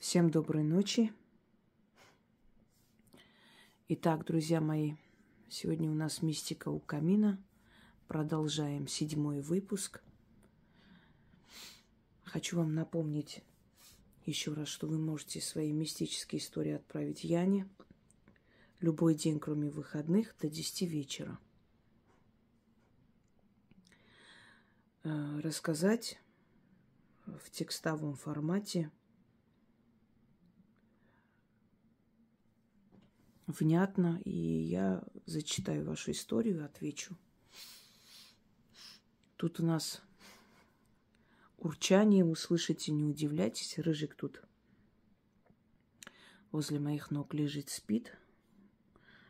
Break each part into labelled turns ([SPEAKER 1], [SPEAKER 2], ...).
[SPEAKER 1] Всем доброй ночи. Итак, друзья мои, сегодня у нас мистика у камина. Продолжаем 7-й выпуск. Хочу вам напомнить еще раз, что вы можете свои мистические истории отправить Яне любой день, кроме выходных, до 10 вечера. Рассказать в текстовом формате внятно, и я зачитаю вашу историю, отвечу. Тут у нас урчание, услышите, не удивляйтесь. Рыжик тут возле моих ног лежит, спит.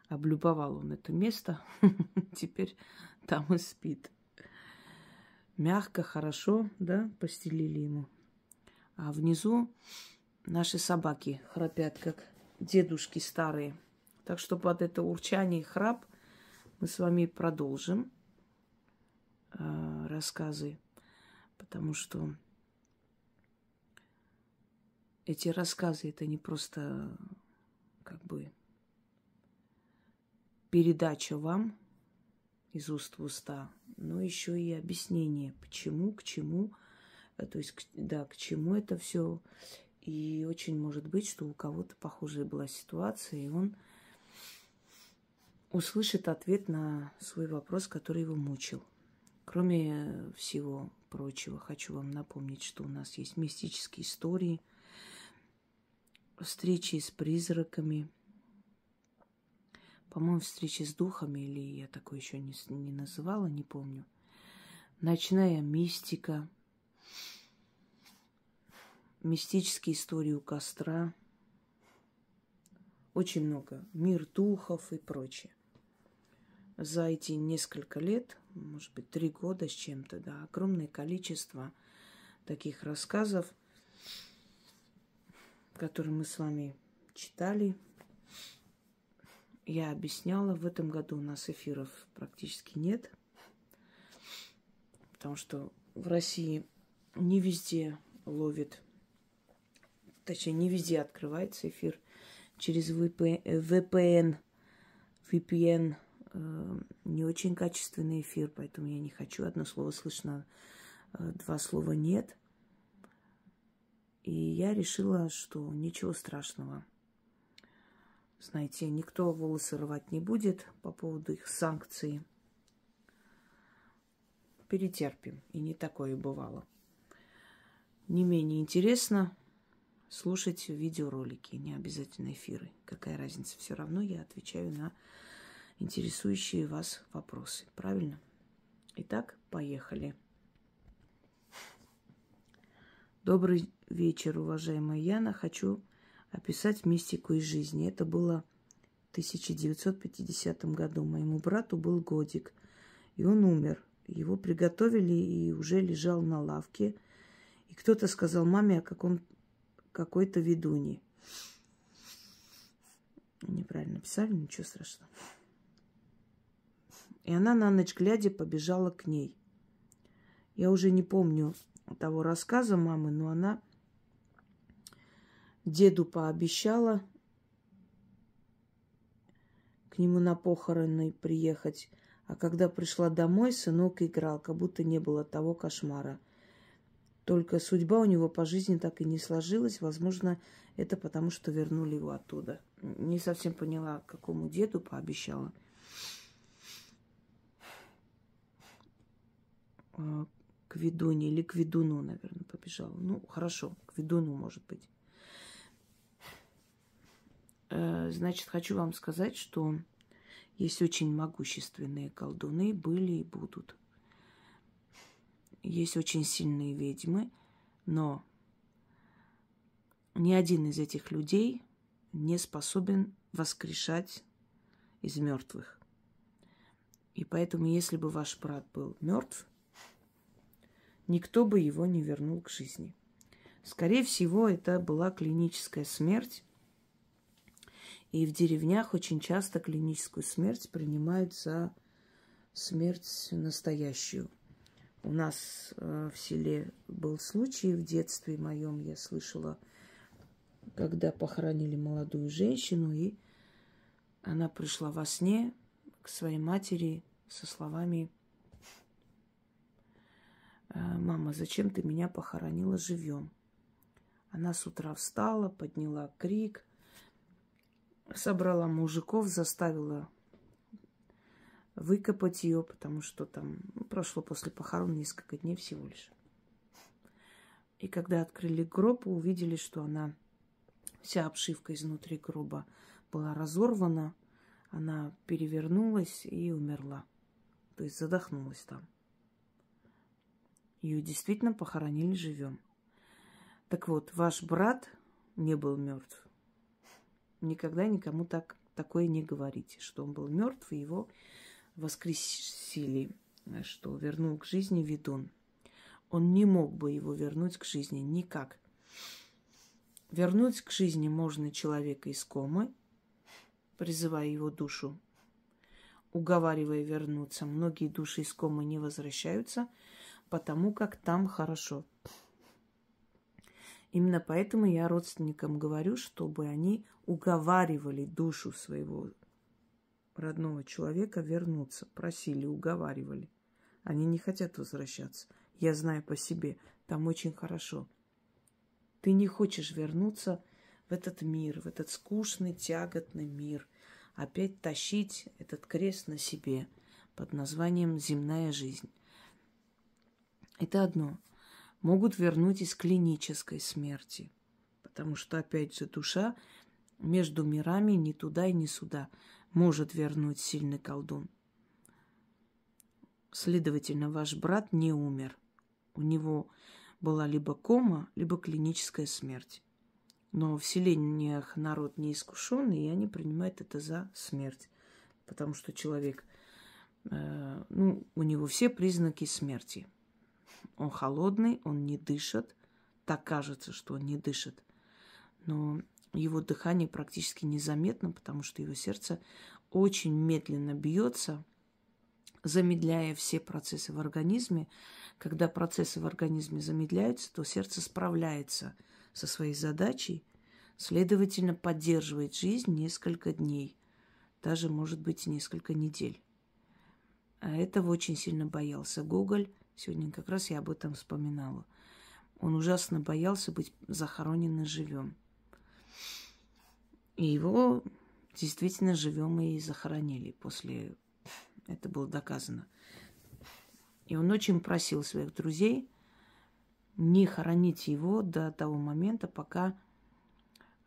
[SPEAKER 1] Облюбовал он это место, теперь там и спит. Мягко, хорошо, да, постелили ему. А внизу наши собаки храпят, как дедушки старые. Так что под это урчание и храп мы с вами продолжим рассказы, потому что эти рассказы это не просто как бы передача вам из уст в уста, но еще и объяснение, почему, к чему, то есть, да, к чему это все. И очень может быть, что у кого-то похожая была ситуация, и он услышит ответ на свой вопрос, который его мучил. Кроме всего прочего, хочу вам напомнить, что у нас есть мистические истории, встречи с призраками, по-моему, встречи с духами, или я такое еще не называла, не помню. Ночная мистика, мистические истории у костра, очень много, мир духов и прочее. За эти несколько лет, может быть, 3 года с чем-то, да, огромное количество таких рассказов, которые мы с вами читали. Я объясняла, в этом году у нас эфиров практически нет, потому что в России не везде ловит, точнее, не везде открывается эфир через VPN, не очень качественный эфир, поэтому я не хочу. Одно слово слышно, 2 слова нет. И я решила, что ничего страшного. Знаете, никто волосы рвать не будет по поводу их санкций. Перетерпим. И не такое бывало. Не менее интересно слушать видеоролики, не обязательно эфиры. Какая разница? Все равно я отвечаю на интересующие вас вопросы. Правильно? Итак, поехали. Добрый вечер, уважаемая Яна. Хочу описать мистику из жизни. Это было в 1950 году. Моему брату был годик, и он умер. Его приготовили и уже лежал на лавке. И кто-то сказал маме о какой-то ведуне. Неправильно писали, ничего страшного. И она на ночь глядя побежала к ней. Я уже не помню того рассказа мамы, но она деду пообещала к нему на похороны приехать. А когда пришла домой, сынок играл, как будто не было того кошмара. Только судьба у него по жизни так и не сложилась. Возможно, это потому, что вернули его оттуда. Не совсем поняла, какому деду пообещала. К ведуне или к ведуну, наверное, побежала. Ну, хорошо, к ведуну, может быть. Значит, хочу вам сказать, что есть очень могущественные колдуны, были и будут. Есть очень сильные ведьмы, но ни один из этих людей не способен воскрешать из мертвых. И поэтому, если бы ваш брат был мертв, никто бы его не вернул к жизни. Скорее всего, это была клиническая смерть. И в деревнях очень часто клиническую смерть принимают за смерть настоящую. У нас в селе был случай в детстве моем, я слышала когда похоронили молодую женщину, и она пришла во сне к своей матери со словами: «Мама, зачем ты меня похоронила живьем?» Она с утра встала, подняла крик, собрала мужиков, заставила выкопать ее, потому что там прошло после похорон несколько дней всего лишь. И когда открыли гроб, увидели, что она, вся обшивка изнутри гроба была разорвана, она перевернулась и умерла. То есть задохнулась там. Ее действительно похоронили живем. Так вот, ваш брат не был мертв. Никогда никому такое не говорите, что он был мертв, и его воскресили, что вернул к жизни ведун. Он не мог бы его вернуть к жизни никак. Вернуть к жизни можно человека из комы, призывая его душу, уговаривая вернуться. Многие души из комы не возвращаются, потому как там хорошо. Именно поэтому я родственникам говорю, чтобы они уговаривали душу своего родного человека вернуться. Просили, уговаривали. Они не хотят возвращаться. Я знаю по себе, там очень хорошо. Ты не хочешь вернуться в этот мир, в этот скучный, тяготный мир. Опять тащить этот крест на себе под названием «земная жизнь». Это одно. Могут вернуть из клинической смерти. Потому что, опять же, душа между мирами ни туда и ни сюда может вернуть сильный колдун. Следовательно, ваш брат не умер. У него была либо кома, либо клиническая смерть. Но в селениях народ неискушенный, и они принимают это за смерть. Потому что человек, у него все признаки смерти. Он холодный, он не дышит. Так кажется, что он не дышит. Но его дыхание практически незаметно, потому что его сердце очень медленно бьется, замедляя все процессы в организме. Когда процессы в организме замедляются, то сердце справляется со своей задачей, следовательно, поддерживает жизнь несколько дней, даже, может быть, несколько недель. А этого очень сильно боялся Гоголь. Сегодня как раз я об этом вспоминала. Он ужасно боялся быть захороненным живем. И его действительно живем и захоронили. После это было доказано. И он очень просил своих друзей не хоронить его до того момента, пока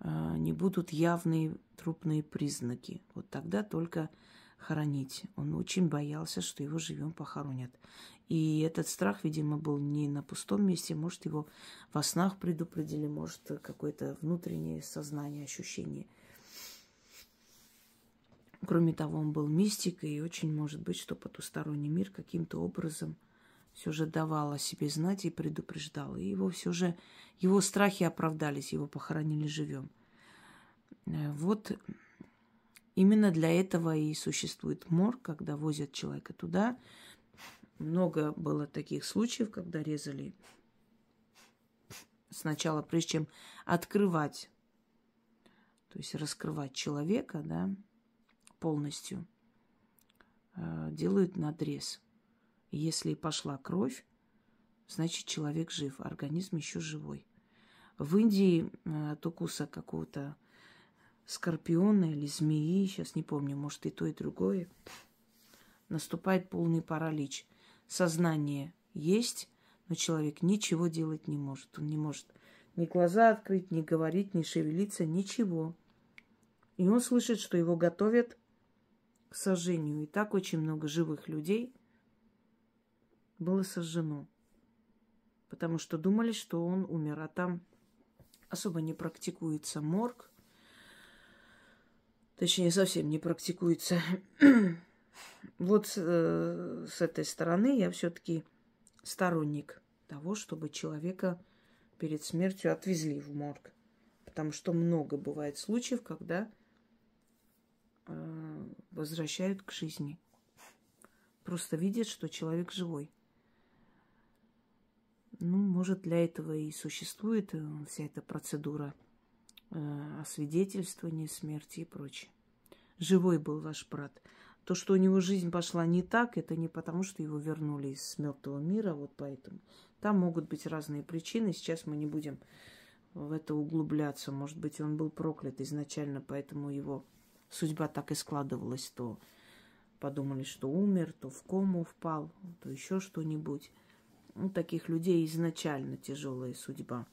[SPEAKER 1] не будут явные трупные признаки. Вот тогда только хоронить. Он очень боялся, что его живем похоронят. И этот страх, видимо, был не на пустом месте. Может, его во снах предупредили, может, какое-то внутреннее сознание, ощущение. Кроме того, он был мистик, и очень может быть, что потусторонний мир каким-то образом все же давал о себе знать и предупреждал. И его все же, его страхи оправдались, его похоронили живем. Вот именно для этого и существует морг, когда возят человека туда. Много было таких случаев, когда резали сначала, прежде чем открывать, то есть раскрывать человека, да, полностью, делают надрез. И если пошла кровь, значит, человек жив, организм еще живой. В Индии от укуса какого-то скорпиона или змеи, сейчас не помню, может, и то, и другое, наступает полный паралич. Сознание есть, но человек ничего делать не может. Он не может ни глаза открыть, ни говорить, ни шевелиться, ничего. И он слышит, что его готовят к сожжению. И так очень много живых людей было сожжено. Потому что думали, что он умер. А там особо не практикуется морг. Точнее, совсем не практикуется. Вот с этой стороны я все-таки сторонник того, чтобы человека перед смертью отвезли в морг. Потому что много бывает случаев, когда возвращают к жизни. Просто видят, что человек живой. Ну, может, для этого и существует вся эта процедура освидетельствование смерти и прочее. Живой был ваш брат. То, что у него жизнь пошла не так, это не потому, что его вернули из мертвого мира, вот поэтому. Там могут быть разные причины. Сейчас мы не будем в это углубляться. Может быть, он был проклят изначально, поэтому его судьба так и складывалась. То подумали, что умер, то в кому впал, то еще что-нибудь. У таких людей изначально тяжелая судьба.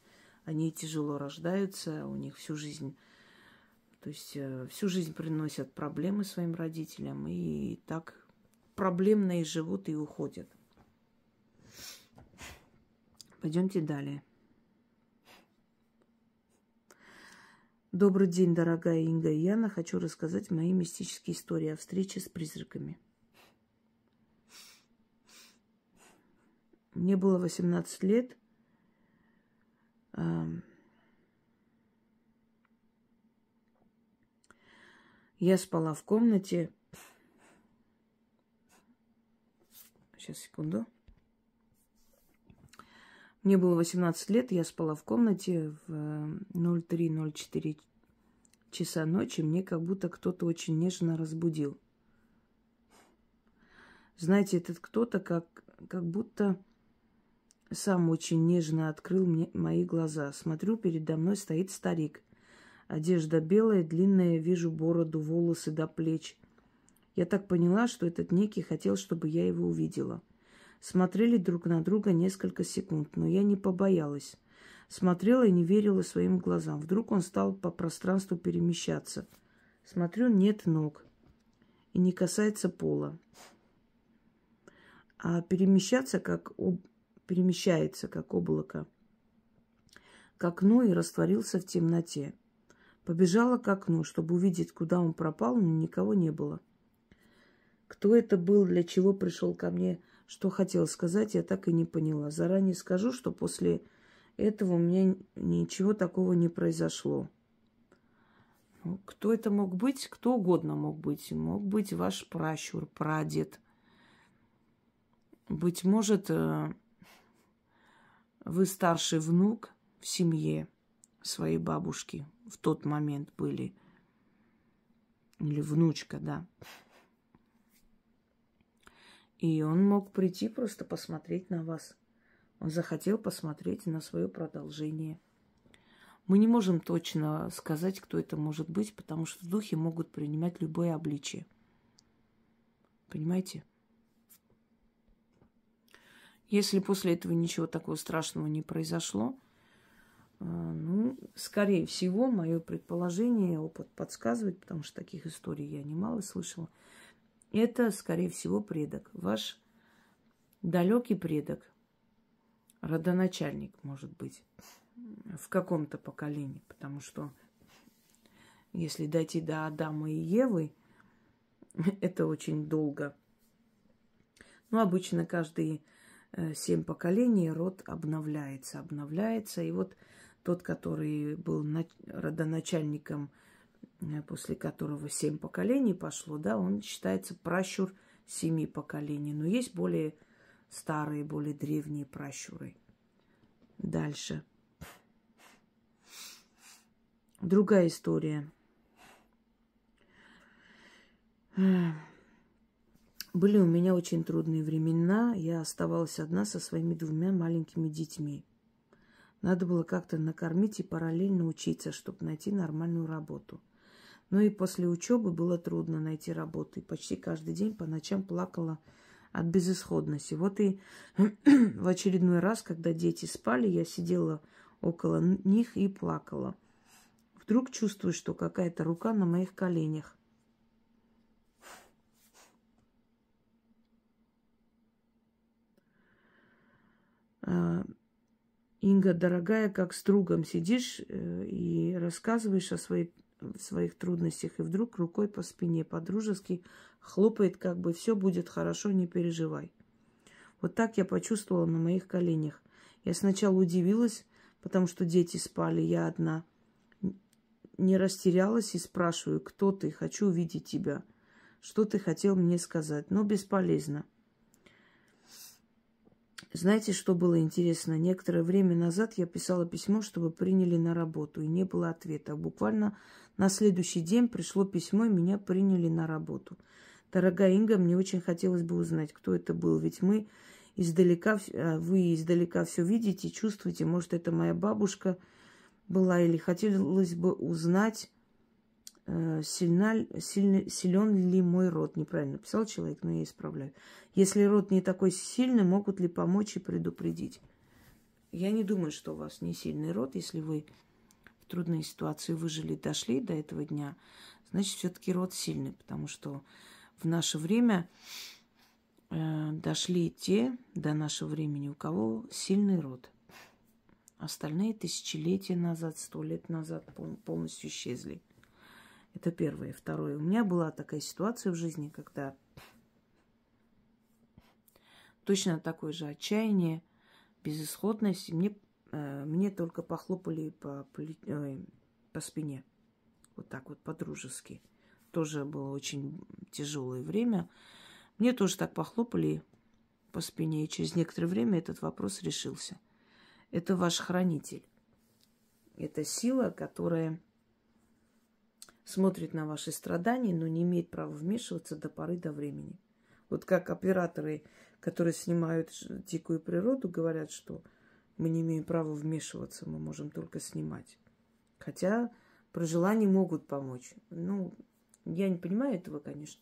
[SPEAKER 1] Они тяжело рождаются, у них всю жизнь, то есть всю жизнь приносят проблемы своим родителям, и так проблемно и живут, и уходят. Пойдемте далее. Добрый день, дорогая Инга и Яна. Хочу рассказать мои мистические истории о встрече с призраками. Мне было 18 лет. Я спала в комнате. Сейчас, секунду. Мне было 18 лет, я спала в комнате в 03:04 часа ночи. Мне как будто кто-то очень нежно разбудил. Знаете, этот кто-то как будто сам очень нежно открыл мне мои глаза. Смотрю, передо мной стоит старик. Одежда белая, длинная, вижу бороду, волосы до плеч. Я так поняла, что этот некий хотел, чтобы я его увидела. Смотрели друг на друга несколько секунд, но я не побоялась. Смотрела и не верила своим глазам. Вдруг он стал по пространству перемещаться. Смотрю, нет ног и не касается пола. А перемещается, перемещается, как облако, к окну и растворился в темноте. Побежала к окну, чтобы увидеть, куда он пропал, но никого не было. Кто это был, для чего пришел ко мне, что хотел сказать, я так и не поняла. Заранее скажу, что после этого у меня ничего такого не произошло. Кто это мог быть? Кто угодно мог быть. Мог быть ваш пращур, прадед. Быть может, вы старший внук в семье своей бабушки в тот момент были. Или внучка, да. И он мог прийти просто посмотреть на вас. Он захотел посмотреть на свое продолжение. Мы не можем точно сказать, кто это может быть, потому что духи могут принимать любое обличие. Понимаете? Если после этого ничего такого страшного не произошло, скорее всего, мое предположение, опыт подсказывает, потому что таких историй я немало слышала, это, скорее всего, предок. Ваш далекий предок, родоначальник, может быть, в каком-то поколении. Потому что если дойти до Адама и Евы, это очень долго. Но обычно каждые 7 поколений род обновляется. И вот тот, который был родоначальником, после которого 7 поколений пошло, да, он считается пращур 7 поколений. Но есть более старые, более древние пращуры. Дальше. Другая история. Были у меня очень трудные времена. Я оставалась одна со своими 2 маленькими детьми. Надо было как-то накормить и параллельно учиться, чтобы найти нормальную работу. Ну и после учебы было трудно найти работу. И почти каждый день по ночам плакала от безысходности. Вот и в очередной раз, когда дети спали, я сидела около них и плакала. Вдруг чувствую, что какая-то рука на моих коленях. Инга, дорогая, как с другом сидишь и рассказываешь о своих трудностях, и вдруг рукой по спине по-дружески хлопает, как бы все будет хорошо, не переживай. Вот так я почувствовала на моих коленях. Я сначала удивилась, потому что дети спали, я одна. Не растерялась и спрашиваю, кто ты, хочу увидеть тебя. Что ты хотел мне сказать? Но бесполезно. Знаете, что было интересно? Некоторое время назад я писала письмо, чтобы приняли на работу, и не было ответа. Буквально на следующий день пришло письмо, и меня приняли на работу. Дорогая Инга, мне очень хотелось бы узнать, кто это был. Ведь мы издалека, вы издалека все видите, чувствуете. Может, это моя бабушка была, или хотелось бы узнать, силен ли мой род. Неправильно писал человек, но я исправляю. Если род не такой сильный, могут ли помочь и предупредить? Я не думаю, что у вас не сильный род. Если вы в трудной ситуации выжили, дошли до этого дня, значит, все-таки род сильный, потому что в наше время дошли те до нашего времени, у кого сильный род. Остальные тысячелетия назад, 100 лет назад полностью исчезли. Это первое. Второе. У меня была такая ситуация в жизни, когда точно такое же отчаяние, безысходность. Мне только похлопали по спине. Вот так вот, по-дружески. Тоже было очень тяжелое время. Мне тоже так похлопали по спине, и через некоторое время этот вопрос решился. Это ваш хранитель. Это сила, которая смотрит на ваши страдания, но не имеет права вмешиваться до поры до времени. Вот как операторы, которые снимают дикую природу, говорят, что мы не имеем права вмешиваться, мы можем только снимать. Хотя при желании могут помочь. Я не понимаю этого, конечно.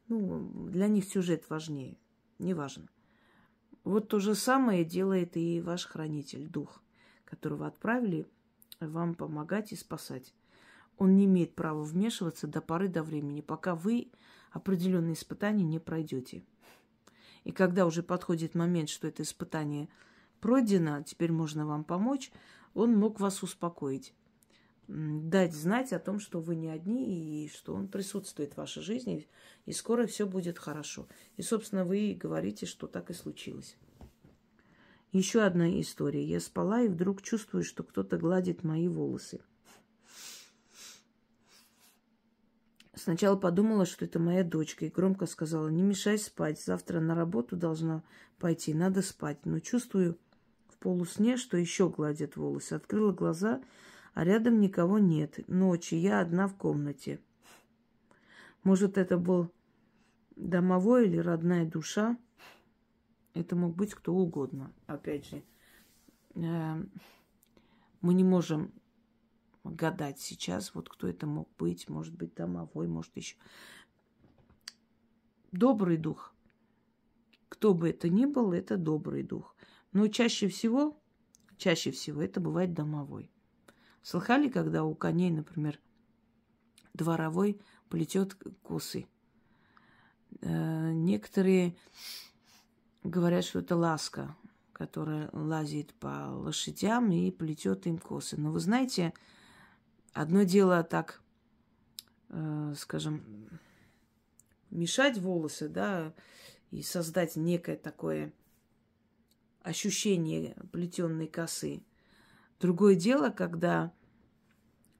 [SPEAKER 1] Для них сюжет важнее. Неважно. Вот то же самое делает и ваш хранитель, дух, которого отправили вам помогать и спасать. Он не имеет права вмешиваться до поры до времени, пока вы определенные испытания не пройдете. И когда уже подходит момент, что это испытание пройдено, теперь можно вам помочь, он мог вас успокоить, дать знать о том, что вы не одни, и что он присутствует в вашей жизни, и скоро все будет хорошо. И, собственно, вы говорите, что так и случилось. Еще одна история. Я спала и вдруг чувствую, что кто-то гладит мои волосы. Сначала подумала, что это моя дочка, и громко сказала: не мешай спать, завтра на работу должна пойти, надо спать. Но чувствую в полусне, что еще гладят волосы. Открыла глаза, а рядом никого нет. Ночь, и я одна в комнате. Может, это был домовой или родная душа? Это мог быть кто угодно. Опять же, мы не можем гадать сейчас, вот кто это мог быть. Может быть, домовой, может еще. Добрый дух. Кто бы это ни был, это добрый дух. Но чаще всего это бывает домовой. Слыхали, когда у коней, например, дворовой плетет косы? Некоторые говорят, что это ласка, которая лазит по лошадям и плетет им косы. Но вы знаете, одно дело так, скажем, мешать волосы, да, и создать некое такое ощущение плетенной косы. Другое дело, когда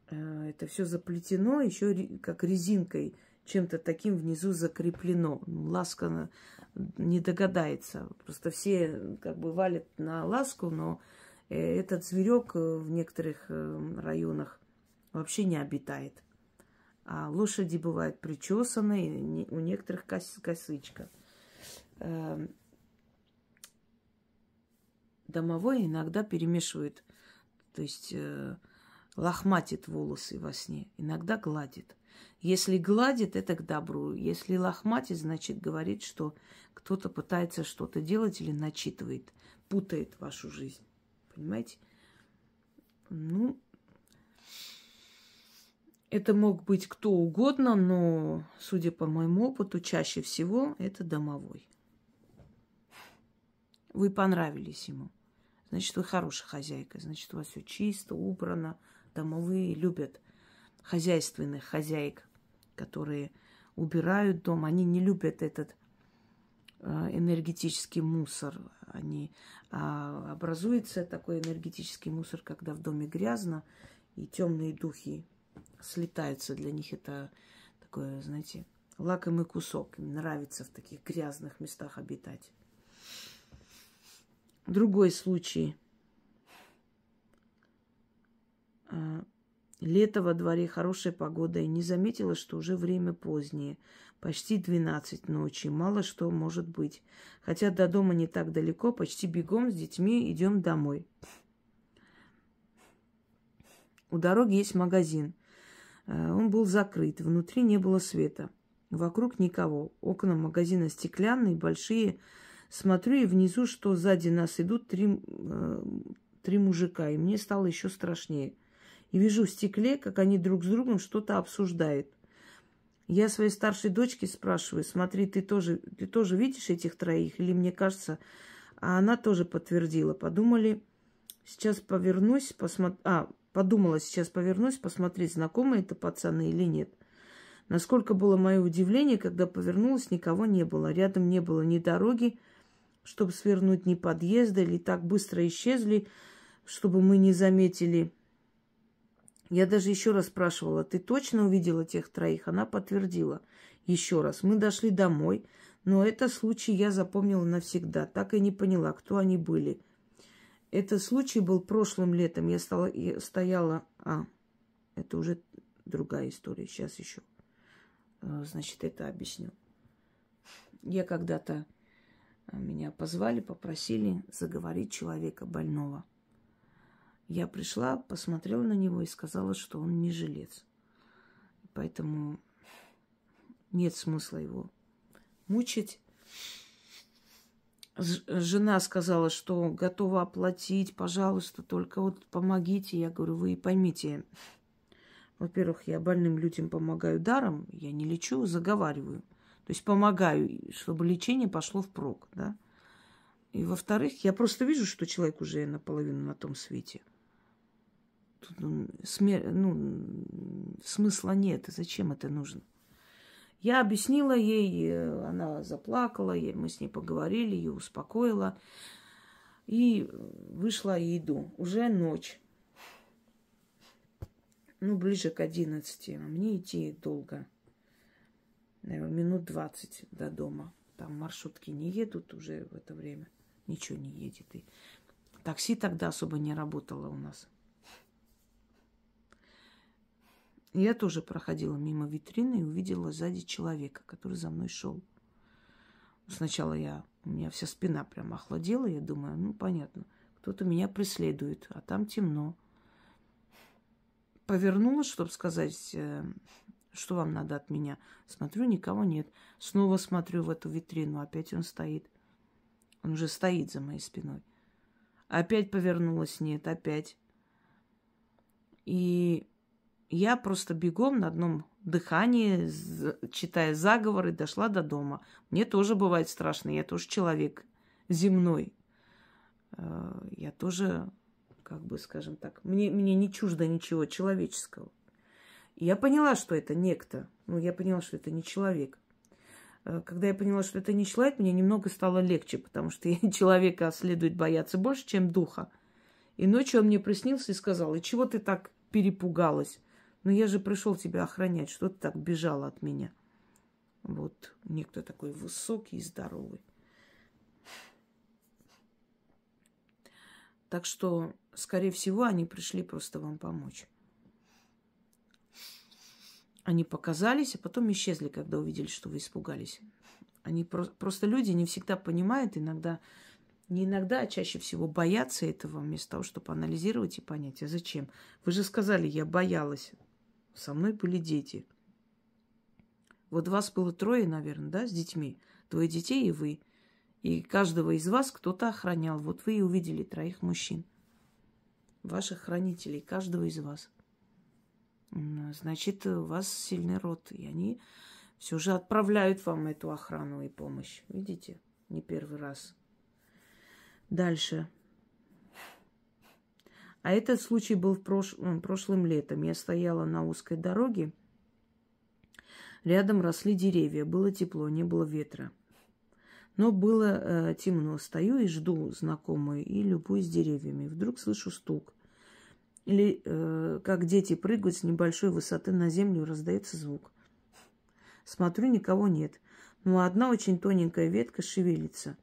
[SPEAKER 1] это все заплетено, еще как резинкой, чем-то таким внизу закреплено. Ласка не догадается. Просто все как бы валят на ласку, но этот зверек в некоторых районах вообще не обитает. А лошади бывают причесанные, у некоторых косичка. Домовой иногда перемешивает, то есть лохматит волосы во сне, иногда гладит. Если гладит, это к добру. Если лохматит, значит, говорит, что кто-то пытается что-то делать или начитывает, путает вашу жизнь. Понимаете? Это мог быть кто угодно, но, судя по моему опыту, чаще всего это домовой. Вы понравились ему. Значит, вы хорошая хозяйка. Значит, у вас все чисто, убрано. Домовые любят хозяйственных хозяек, которые убирают дом. Они не любят этот энергетический мусор. Образуется такой энергетический мусор, когда в доме грязно, и темные духи слетаются. Для них это такое, знаете, лакомый кусок. Им нравится в таких грязных местах обитать. Другой случай. Лето во дворе, хорошая погода, и не заметила, что уже время позднее. Почти 12 ночи, мало что может быть. Хотя до дома не так далеко, почти бегом с детьми идем домой. У дороги есть магазин. Он был закрыт, внутри не было света. Вокруг никого. Окна магазина стеклянные, большие. Смотрю, и внизу, что сзади нас идут три мужика. И мне стало еще страшнее. И вижу в стекле, как они друг с другом что-то обсуждают. Я своей старшей дочке спрашиваю: смотри, ты тоже видишь этих троих? Или мне кажется? А она тоже подтвердила. Подумала, сейчас повернусь, посмотреть, знакомые это пацаны или нет. Насколько было мое удивление, когда повернулась, никого не было. Рядом не было ни дороги, чтобы свернуть, ни подъезда, или так быстро исчезли, чтобы мы не заметили. Я даже еще раз спрашивала: ты точно увидела тех троих? Она подтвердила. Еще раз. Мы дошли домой, но этот случай я запомнила навсегда. Так и не поняла, кто они были. Этот случай был прошлым летом. Я стояла... это уже другая история. Сейчас еще. Значит, это объясню. Я когда-то... Меня позвали, попросили заговорить человека больного. Я пришла, посмотрела на него и сказала, что он не жилец. Поэтому нет смысла его мучить. Жена сказала, что готова оплатить, пожалуйста, только вот помогите. Я говорю: вы поймите, во-первых, я больным людям помогаю даром, я не лечу, заговариваю. То есть помогаю, чтобы лечение пошло впрок, да. И во-вторых, я просто вижу, что человек уже наполовину на том свете. Тут, смысла нет. Зачем это нужно? Я объяснила ей, она заплакала, мы с ней поговорили, ее успокоила. И вышла и иду. Уже ночь. Ближе к 11. А мне идти долго. Наверное, минут 20 до дома. Там маршрутки не едут уже в это время. Ничего не едет. И такси тогда особо не работало у нас. Я тоже проходила мимо витрины и увидела сзади человека, который за мной шел. Сначала у меня вся спина прям охладела. Я думаю, понятно, кто-то меня преследует, а там темно. Повернулась, чтобы сказать, что вам надо от меня. Смотрю, никого нет. Снова смотрю в эту витрину, опять он стоит. Он уже стоит за моей спиной. Опять повернулась, нет, опять. И я просто бегом на одном дыхании, читая заговоры, дошла до дома. Мне тоже бывает страшно, я тоже человек земной. Я тоже, скажем так, мне не чуждо ничего человеческого. И я поняла, что это некто. Я поняла, что это не человек. Когда я поняла, что это не человек, мне немного стало легче, потому что человека следует бояться больше, чем духа. И ночью он мне приснился и сказал: и чего ты так перепугалась? Я же пришел тебя охранять, что ты так бежала от меня? Вот некто такой высокий и здоровый. Так что, скорее всего, они пришли просто вам помочь. Они показались, а потом исчезли, когда увидели, что вы испугались. Они просто люди не всегда понимают, не иногда, а чаще всего боятся этого, вместо того, чтобы анализировать и понять, а зачем? Вы же сказали, я боялась. Со мной были дети. Вот вас было 3, наверное, да, с детьми? 2 детей и вы. И каждого из вас кто-то охранял. Вот вы и увидели 3 мужчин. Ваших хранителей, каждого из вас. Значит, у вас сильный род. И они все же отправляют вам эту охрану и помощь. Видите? Не первый раз. Дальше. А этот случай был прошлым летом. Я стояла на узкой дороге. Рядом росли деревья. Было тепло, не было ветра. Но было темно. Стою и жду знакомую и любуюсь деревьями. Вдруг слышу стук. Или как дети прыгают с небольшой высоты на землю, раздается звук. Смотрю, никого нет. Но одна очень тоненькая ветка шевелится.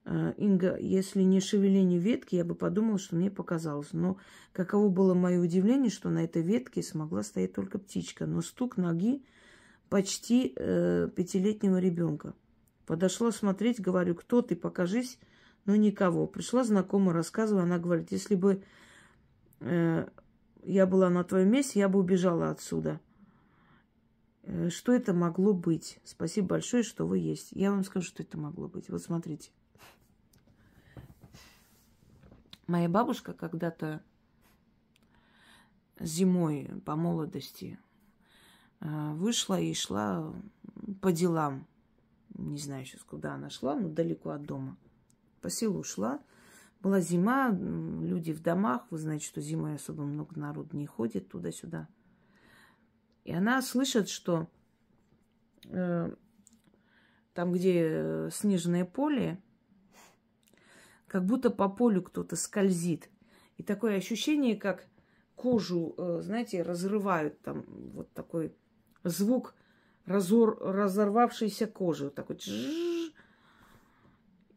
[SPEAKER 1] Инга, если не шевеление ветки, я бы подумала, что мне показалось. Но каково было мое удивление, что на этой ветке смогла стоять только птичка. Но стук ноги почти 5-летнего ребенка. Подошла смотреть, говорю, кто ты, покажись. Но никого. Пришла знакомая, рассказывая, она говорит, если бы я была на твоем месте, я бы убежала отсюда. Что это могло быть? Спасибо большое, что вы есть. Я вам скажу, что это могло быть. Вот смотрите. Моя бабушка когда-то зимой по молодости вышла и шла по делам. Не знаю сейчас, куда она шла, но далеко от дома. По селу шла. Была зима, люди в домах. Вы знаете, что зимой особо много народу не ходит туда-сюда. И она слышит, что там, где снежное поле, как будто по полю кто-то скользит. И такое ощущение, как кожу, знаете, разрывают. Там вот такой звук разорвавшейся кожи. Вот такой.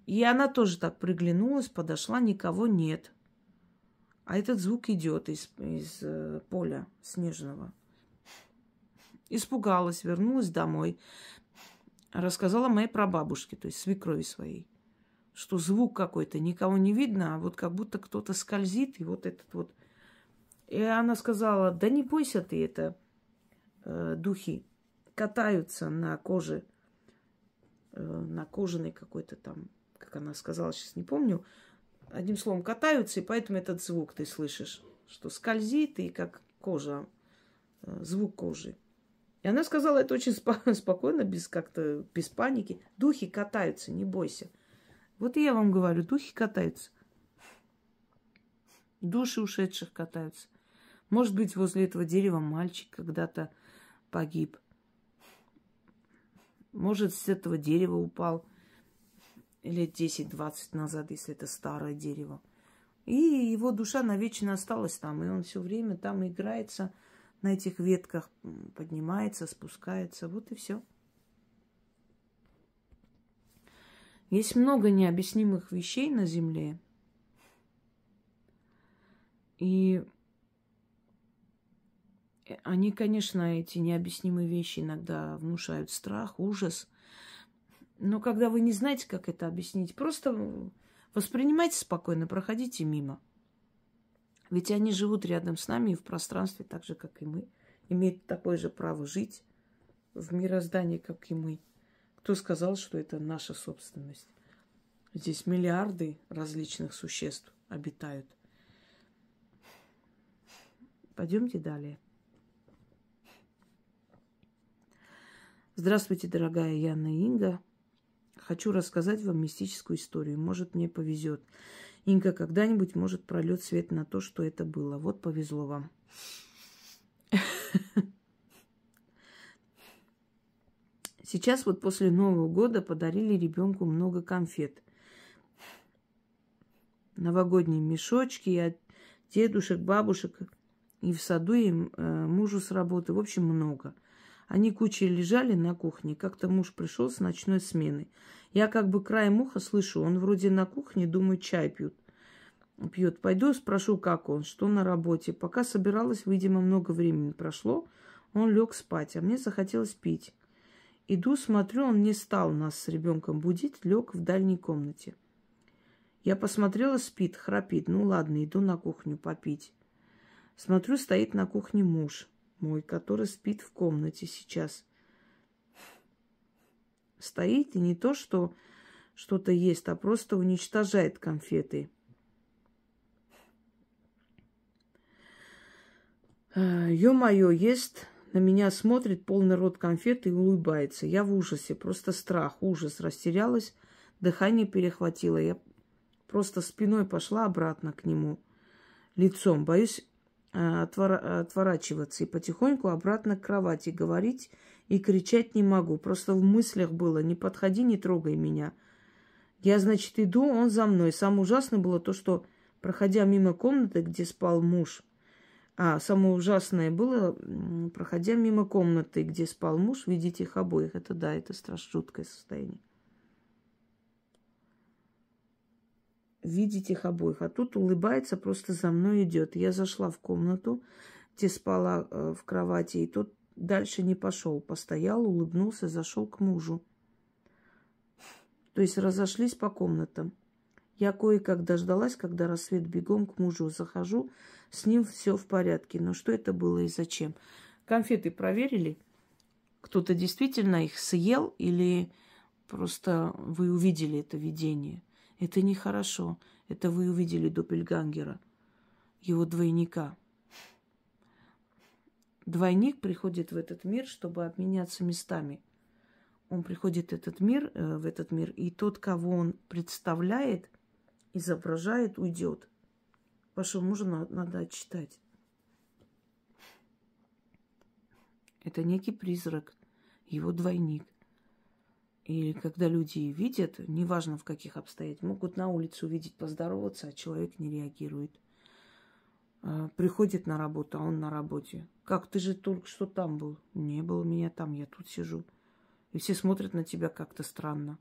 [SPEAKER 1] И она тоже так приглянулась, подошла, никого нет. А этот звук идет из поля снежного. Испугалась, вернулась домой. Рассказала моей прабабушке, то есть свекрови своей, что звук какой-то, никого не видно, а вот как будто кто-то скользит, и вот этот вот. И она сказала, да не бойся ты, это духи катаются на коже, на кожаной какой-то там, как она сказала, сейчас не помню. Одним словом, катаются, и поэтому этот звук ты слышишь, что скользит, и как кожа, звук кожи. И она сказала это очень спокойно, без паники. Духи катаются, не бойся. Вот и я вам говорю, духи катаются. Души ушедших катаются. Может быть, возле этого дерева мальчик когда-то погиб. Может, с этого дерева упал лет 10-20 назад, если это старое дерево. И его душа навечно осталась там. И он все время там играется, на этих ветках поднимается, спускается. Вот и все. Есть много необъяснимых вещей на Земле. И они, конечно, эти необъяснимые вещи иногда внушают страх, ужас. Но когда вы не знаете, как это объяснить, просто воспринимайте спокойно, проходите мимо. Ведь они живут рядом с нами и в пространстве, так же, как и мы. Имеют такое же право жить в мироздании, как и мы. Кто сказал, что это наша собственность? Здесь миллиарды различных существ обитают. Пойдемте далее. Здравствуйте, дорогая Яна и Инга. Хочу рассказать вам мистическую историю. Может, мне повезет. Инга, когда-нибудь, может, прольет свет на то, что это было. Вот повезло вам. Сейчас вот после Нового года подарили ребенку много конфет. Новогодние мешочки от дедушек, бабушек. И в саду, и мужу с работы. В общем, много. Они кучей лежали на кухне. Как-то муж пришел с ночной смены. Я как бы краем уха слышу. Он вроде на кухне, думаю, чай пьет. Пойду спрошу, как он, что на работе. Пока собиралась, видимо, много времени прошло. Он лег спать, а мне захотелось пить. Иду, смотрю, он не стал нас с ребенком будить, лег в дальней комнате. Я посмотрела, спит, храпит. Ну ладно, иду на кухню попить. Смотрю, стоит на кухне муж мой, который спит в комнате сейчас. Стоит и не то, что что-то ест, а просто уничтожает конфеты. Ё-моё, ест, на меня смотрит, полный рот конфет и улыбается. Я в ужасе, просто страх, ужас. Растерялась, дыхание перехватило. Я просто спиной пошла обратно к нему, лицом. Боюсь отворачиваться и потихоньку обратно к кровати. Говорить и кричать не могу. Просто в мыслях было: не подходи, не трогай меня. Я, значит, иду, он за мной. Самое ужасное было то, что, проходя мимо комнаты, где спал муж, самое ужасное было, проходя мимо комнаты, где спал муж, видеть их обоих. Это да, это страшно жуткое состояние. видеть их обоих. А тут улыбается, просто за мной идет. Я зашла в комнату, где спала в кровати, и тот дальше не пошел. Постоял, улыбнулся, зашел к мужу. То есть разошлись по комнатам. Я кое-как дождалась, когда рассвет, бегом к мужу захожу. С ним все в порядке. Но что это было и зачем? Конфеты проверили? Кто-то действительно их съел или просто вы увидели это видение? Это нехорошо. Это вы увидели доппельгангера, его двойника. Двойник приходит в этот мир, чтобы обменяться местами. Он приходит в этот мир, и тот, кого он представляет, изображает, уйдет. Вашего мужа надо отчитать. Это некий призрак, его двойник. И когда люди видят, неважно в каких обстоятельствах, могут на улице увидеть, поздороваться, а человек не реагирует. Приходит на работу, а он на работе. Как, ты же только что там был? Не было меня там, я тут сижу. И все смотрят на тебя как-то странно.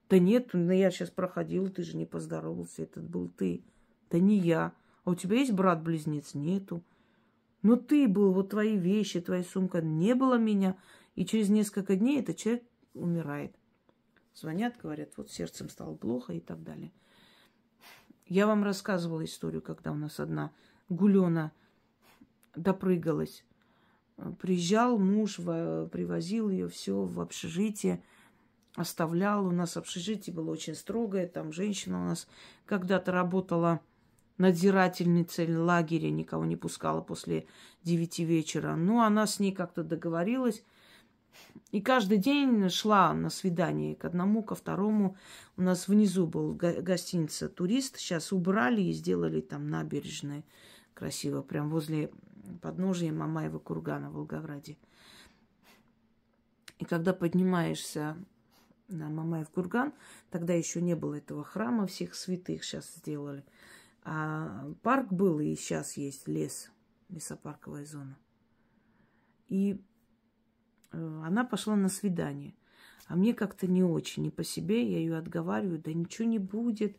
[SPEAKER 1] Да нет, я сейчас проходила, ты же не поздоровался, этот был ты. Да не я. А у тебя есть брат-близнец? Нету. Но ты был, вот твои вещи, твоя сумка. Не было меня. И через несколько дней этот человек умирает. Звонят, говорят, вот сердцем стало плохо и так далее. Я вам рассказывала историю, когда у нас одна гулёна допрыгалась. Приезжал муж, привозил ее все в общежитие, оставлял. У нас общежитие было очень строгое. Там женщина у нас когда-то работала надзирательницей лагеря, никого не пускала после 9 вечера. Ну, она с ней как-то договорилась. И каждый день шла на свидание к одному, ко второму. У нас внизу был гостиница «Турист». Сейчас убрали и сделали там набережные красиво, прям возле подножия Мамаева кургана в Волгограде. И когда поднимаешься на Мамаев курган, тогда еще не было этого храма всех святых, сейчас сделали. А парк был, и сейчас есть лес, лесопарковая зона. И она пошла на свидание. А мне как-то не очень, не по себе. Я ее отговариваю, да ничего не будет.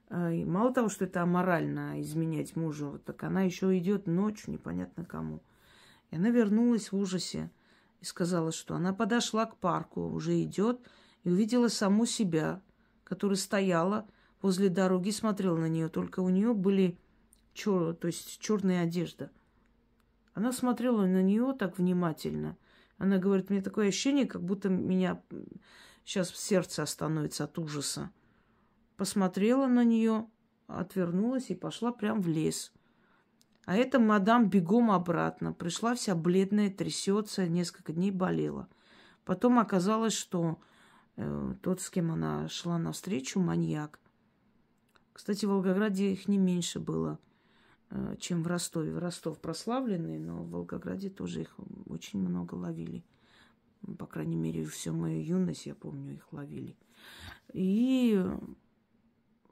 [SPEAKER 1] И мало того, что это аморально изменять мужу, так она еще идет ночью, непонятно кому. И она вернулась в ужасе и сказала, что она подошла к парку, уже идет, и увидела саму себя, которая стояла возле дороги, смотрела на нее. Только у нее были черная одежда. Она смотрела на нее так внимательно. Она говорит, мне такое ощущение, как будто меня сейчас сердце остановится от ужаса. Посмотрела на нее, отвернулась и пошла прямо в лес. А эта мадам бегом обратно. Пришла вся бледная, трясется, несколько дней болела. Потом оказалось, что тот, с кем она шла навстречу, маньяк. Кстати, в Волгограде их не меньше было, чем в Ростове. Ростов прославленный, но в Волгограде тоже их очень много ловили. По крайней мере, всю мою юность, я помню, их ловили. И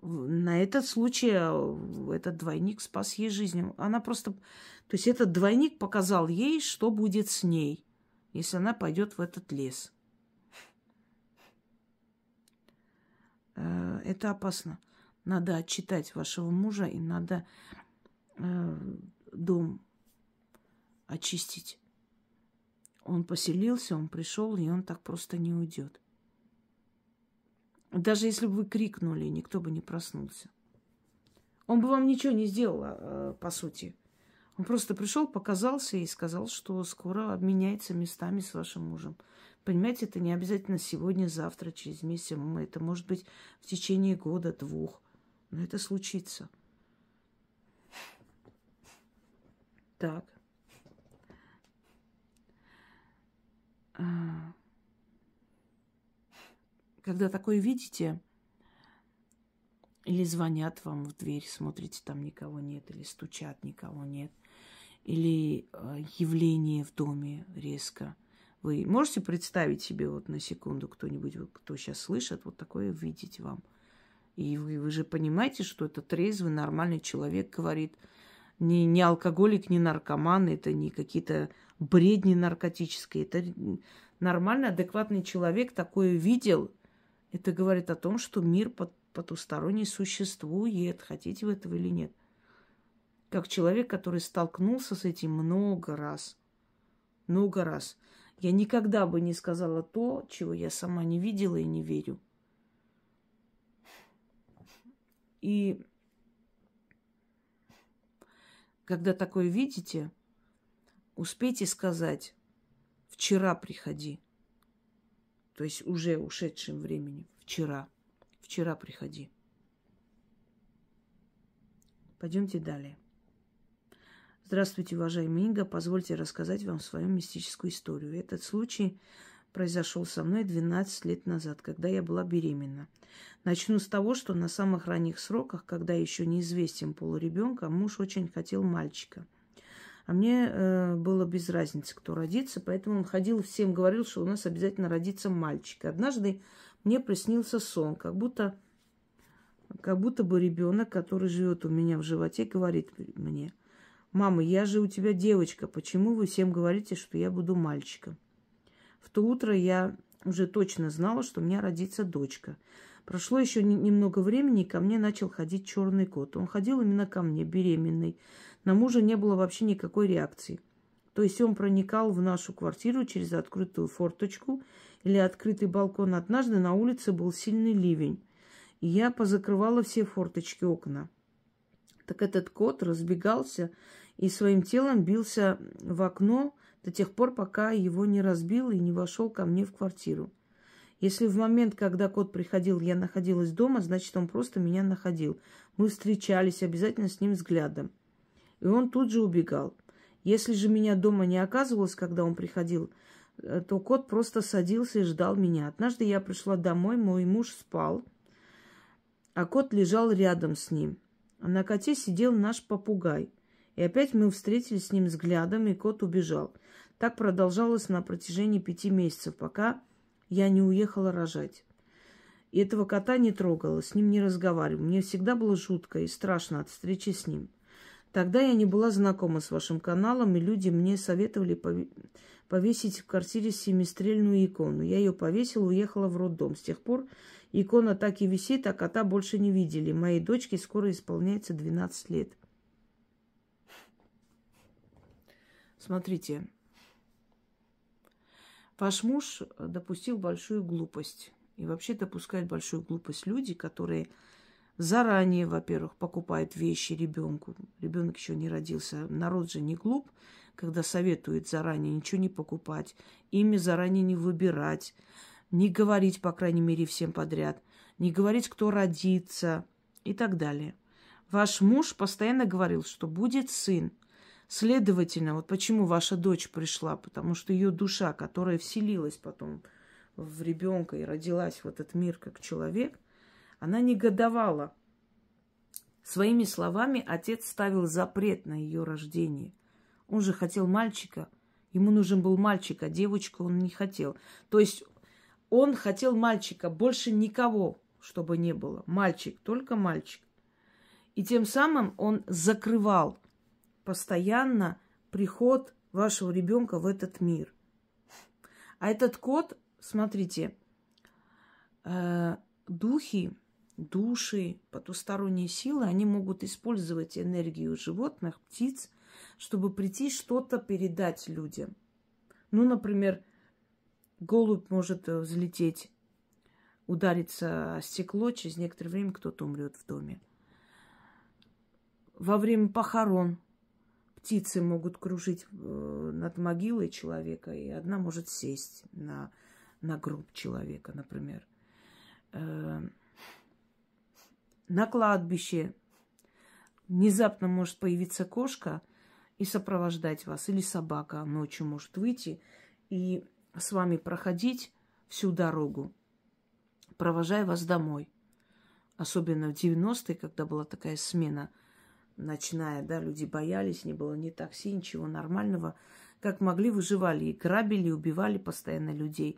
[SPEAKER 1] на этот случай этот двойник спас ей жизнь. Она просто... То есть этот двойник показал ей, что будет с ней, если она пойдет в этот лес. Это опасно. Надо отчитать вашего мужа, и надо дом очистить. Он поселился, он пришел, и он так просто не уйдет. Даже если бы вы крикнули, никто бы не проснулся. Он бы вам ничего не сделал, по сути. Он просто пришел, показался и сказал, что скоро обменяется местами с вашим мужем. Понимаете, это не обязательно сегодня, завтра, через месяц. Это может быть в течение года, 2. Но это случится. Так. Когда такое видите, или звонят вам в дверь, смотрите, там никого нет, или стучат, никого нет, или явление в доме резко. Вы можете представить себе вот на секунду кто-нибудь, кто сейчас слышит, вот такое видеть вам? И вы же понимаете, что это трезвый, нормальный человек говорит, не алкоголик, не наркоман, это не какие-то бредни наркотические, это нормальный, адекватный человек такое видел. Это говорит о том, что мир потусторонний существует, хотите вы этого или нет. Как человек, который столкнулся с этим много раз. Много раз. Я никогда бы не сказала то, чего я сама не видела и не верю. И когда такое видите, успейте сказать: вчера приходи. То есть уже ушедшим временем. Вчера. Вчера приходи. Пойдемте далее. Здравствуйте, уважаемый Инга. Позвольте рассказать вам свою мистическую историю. Этот случай произошел со мной 12 лет назад, когда я была беременна. Начну с того, что на самых ранних сроках, когда еще неизвестен пол ребенка, муж очень хотел мальчика. А мне было без разницы, кто родится, поэтому он ходил, всем говорил, что у нас обязательно родится мальчик. Однажды мне приснился сон, как будто бы ребенок, который живет у меня в животе, говорит мне: «Мама, я же у тебя девочка, почему вы всем говорите, что я буду мальчиком?» В то утро я уже точно знала, что у меня родится дочка. Прошло еще немного времени, и ко мне начал ходить черный кот. Он ходил именно ко мне, беременной. На мужа не было вообще никакой реакции. То есть он проникал в нашу квартиру через открытую форточку или открытый балкон. Однажды на улице был сильный ливень, и я позакрывала все форточки, окна. Так этот кот разбегался и своим телом бился в окно до тех пор, пока его не разбил и не вошел ко мне в квартиру. Если в момент, когда кот приходил, я находилась дома, значит, он просто меня находил. Мы встречались обязательно с ним взглядом. И он тут же убегал. Если же меня дома не оказывалось, когда он приходил, то кот просто садился и ждал меня. Однажды я пришла домой, мой муж спал, а кот лежал рядом с ним. А на коте сидел наш попугай. И опять мы встретились с ним взглядом, и кот убежал. Так продолжалось на протяжении 5 месяцев, пока я не уехала рожать. И этого кота не трогала, с ним не разговаривала. Мне всегда было жутко и страшно от встречи с ним. Тогда я не была знакома с вашим каналом, и люди мне советовали повесить в квартире семистрельную икону. Я ее повесила, уехала в роддом. С тех пор икона так и висит, а кота больше не видели. Моей дочке скоро исполняется 12 лет. Смотрите. Ваш муж допустил большую глупость. И вообще допускают большую глупость люди, которые заранее, во-первых, покупают вещи ребенку. Ребенок еще не родился. Народ же не глуп, когда советует заранее ничего не покупать, имя заранее не выбирать, не говорить, по крайней мере, всем подряд, не говорить, кто родится и так далее. Ваш муж постоянно говорил, что будет сын. Следовательно, вот почему ваша дочь пришла, потому что ее душа, которая вселилась потом в ребенка и родилась в этот мир как человек, она негодовала. Своими словами отец ставил запрет на ее рождение. Он же хотел мальчика. Ему нужен был мальчик, а девочку он не хотел. То есть он хотел мальчика, больше никого, чтобы не было. Мальчик, только мальчик. И тем самым он закрывал постоянно приход вашего ребенка в этот мир. А этот кот, смотрите, души, потусторонние силы, они могут использовать энергию животных, птиц, чтобы прийти что-то передать людям. Ну, например, голубь может взлететь, удариться о стекло, через некоторое время кто-то умрет в доме. Во время похорон птицы могут кружить над могилой человека, и одна может сесть на гроб человека, например. На кладбище внезапно может появиться кошка и сопровождать вас, или собака ночью может выйти и с вами проходить всю дорогу, провожая вас домой. Особенно в 90-е, когда была такая смена ночная, да, люди боялись, не было ни такси, ничего нормального. Как могли, выживали, и грабили, и убивали постоянно людей.